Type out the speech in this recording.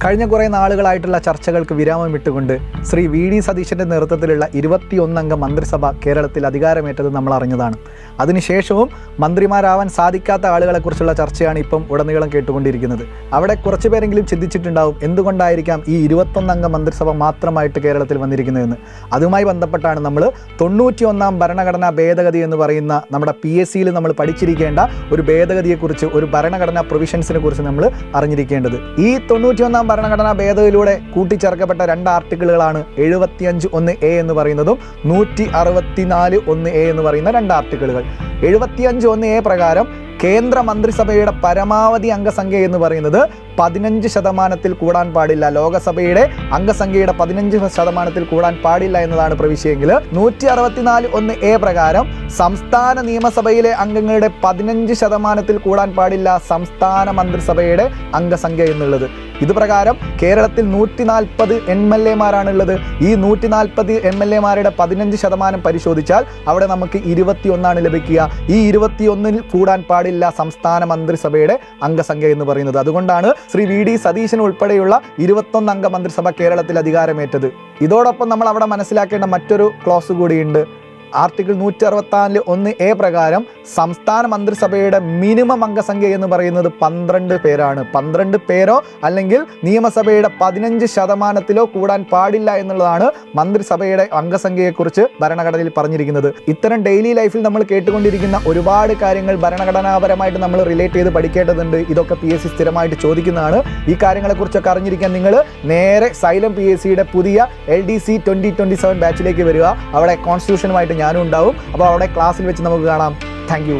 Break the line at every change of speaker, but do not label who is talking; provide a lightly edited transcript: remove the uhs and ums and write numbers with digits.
കഴിഞ്ഞ കുറേ നാളുകളായിട്ടുള്ള ചർച്ചകൾക്ക് വിരാമം ഇട്ടുകൊണ്ട് ശ്രീ വി ഡി സതീശൻ്റെ നേതൃത്വത്തിലുള്ള 21 അംഗ മന്ത്രിസഭ കേരളത്തിൽ അധികാരമേറ്റത് നമ്മൾ അറിഞ്ഞതാണ്. അതിനുശേഷവും മന്ത്രിമാരാവാൻ സാധിക്കാത്ത ആളുകളെക്കുറിച്ചുള്ള ചർച്ചയാണ് ഇപ്പം ഉടനീളം കേട്ടുകൊണ്ടിരിക്കുന്നത്. അവിടെ കുറച്ച് പേരെങ്കിലും ചിന്തിച്ചിട്ടുണ്ടാവും എന്തുകൊണ്ടായിരിക്കാം ഈ 21 അംഗ മന്ത്രിസഭ മാത്രമായിട്ട് കേരളത്തിൽ വന്നിരിക്കുന്നതെന്ന്. അതുമായി ബന്ധപ്പെട്ടാണ് നമ്മൾ 91-ാം ഭരണഘടനാ ഭേദഗതി എന്ന് പറയുന്ന നമ്മുടെ PSCയിൽ നമ്മൾ പഠിച്ചിരിക്കേണ്ട ഒരു ഭേദഗതിയെക്കുറിച്ച്, ഒരു ഭരണഘടനാ പ്രൊവിഷൻസിനെ കുറിച്ച് നമ്മൾ അറിഞ്ഞിരിക്കേണ്ടത്. ഈ 91-ാം ഭരണഘടനാ ഭേദഗതിയിലൂടെ കൂട്ടിച്ചേർക്കപ്പെട്ട 2 ആർട്ടിക്കിളുകളാണ് 75(1)A എന്ന് പറയുന്നതും 164(1)A എന്ന് പറയുന്ന 2 ആർട്ടിക്കിളുകൾ. 75(1)A പ്രകാരം കേന്ദ്ര മന്ത്രിസഭയുടെ പരമാവധി അംഗസംഖ്യ എന്ന് പറയുന്നത് 15% കൂടാൻ പാടില്ല. ലോകസഭയുടെ അംഗസംഖ്യയുടെ 15% കൂടാൻ പാടില്ല എന്നതാണ് പ്രവിശ്യയെങ്കിൽ 164(1)A പ്രകാരം സംസ്ഥാന നിയമസഭയിലെ അംഗങ്ങളുടെ 15% കൂടാൻ പാടില്ല സംസ്ഥാന മന്ത്രിസഭയുടെ അംഗസംഖ്യ എന്നുള്ളത്. ഇത് പ്രകാരം കേരളത്തിൽ 140 MLA-മാരാണുള്ളത്. ഈ 140 MLA-മാരുടെ 15% പരിശോധിച്ചാൽ അവിടെ നമുക്ക് 21 ലഭിക്കുക. ഈ 21 കൂടാൻ പാടില്ല സംസ്ഥാന മന്ത്രിസഭയുടെ അംഗസംഖ്യ എന്ന് പറയുന്നത്. അതുകൊണ്ടാണ് ശ്രീ വി ഡി സതീശൻ ഉൾപ്പെടെയുള്ള 21 അംഗ മന്ത്രിസഭ കേരളത്തിൽ അധികാരമേറ്റത്. ഇതോടൊപ്പം നമ്മൾ അവിടെ മനസ്സിലാക്കേണ്ട മറ്റൊരു ക്ലോസ് കൂടിയുണ്ട്. ആർട്ടിക്കിൾ 164(1)A പ്രകാരം സംസ്ഥാന മന്ത്രിസഭയുടെ മിനിമം അംഗസംഖ്യ എന്ന് പറയുന്നത് 12 പേരാണ്. 12 പേരോ അല്ലെങ്കിൽ നിയമസഭയുടെ 15%-ലോ കൂടാൻ പാടില്ല എന്നുള്ളതാണ് മന്ത്രിസഭയുടെ അംഗസംഖ്യയെക്കുറിച്ച് ഭരണഘടനയിൽ പറഞ്ഞിരിക്കുന്നത്. ഇത്തരം ഡെയിലി ലൈഫിൽ നമ്മൾ കേട്ടുകൊണ്ടിരിക്കുന്ന ഒരുപാട് കാര്യങ്ങൾ ഭരണഘടനാപരമായിട്ട് നമ്മൾ റിലേറ്റ് ചെയ്ത് പഠിക്കേണ്ടതുണ്ട്. ഇതൊക്കെ PSC സ്ഥിരമായിട്ട് ചോദിക്കുന്നതാണ്. ഈ കാര്യങ്ങളെക്കുറിച്ചൊക്കെ അറിഞ്ഞിരിക്കാൻ നിങ്ങൾ നേരെ സൈലം PSCയുടെ പുതിയ LDC 2027 ബാച്ചിലേക്ക് വരിക. അവിടെ കോൺസ്റ്റിറ്റ്യൂഷനുമായിട്ട് ഞാനും ഉണ്ടാവും. അപ്പോൾ അവിടെ ക്ലാസ്സിൽ വെച്ച് നമുക്ക് കാണാം. Thank you.